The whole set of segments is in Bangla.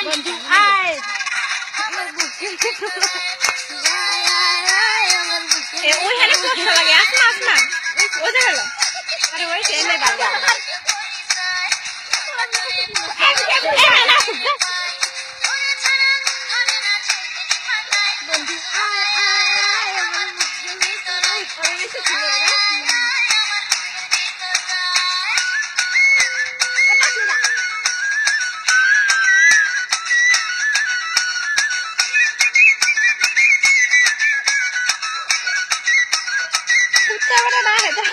বন্ধু আয় ওইখানে কষ্ট লাগে আসনা ওই যে গেল আরে ওই এলে বাবা বন্ধু আয় আয় আমার মুখে তোরাই করে এসে ছিল রে কুত্তা না হেটা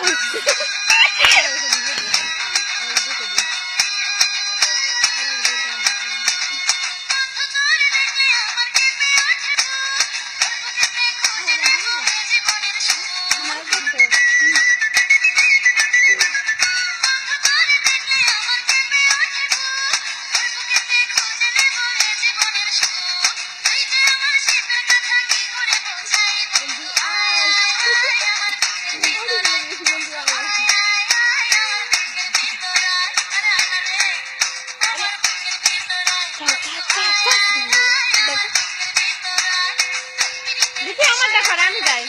দেখি আমার দেখা আমি যাই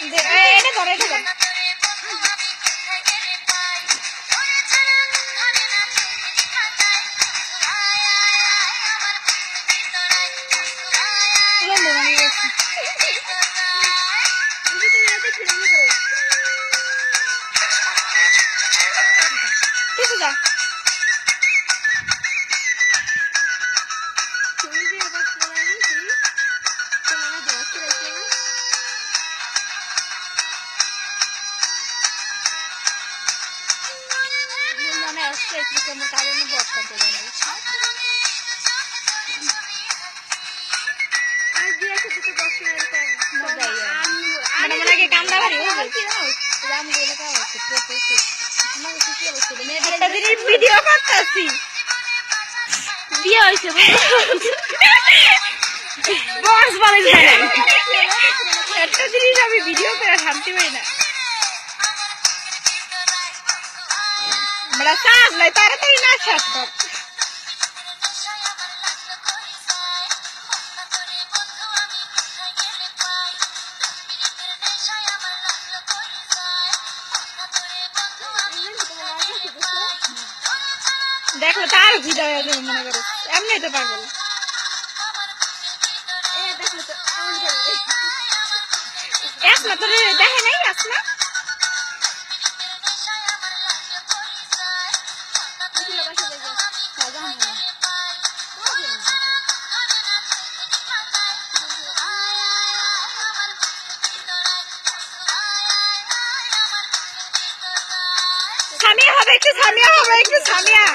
এটা ধরে এটা ধরে কিছু যা como cada uno busca todo eso. Ay, día que tú vas a ir con no de ella. Mana que cambia varios. Ram de la casa, que pues no sé si lo sé. Me está de video করতেছি বিয়ে হইছে বস বলে জানে একটা জিনিস আমি ভিডিও করে থামতে পারি না আমরা সামলাই তাড়াতাড়ি না শেষ কর দেখো তার ভিডিও আছে মনে করো এমনি তো পাগল আসনা তোর দেখে নাই আসনা সামিয়া হবে একটু সামিয়া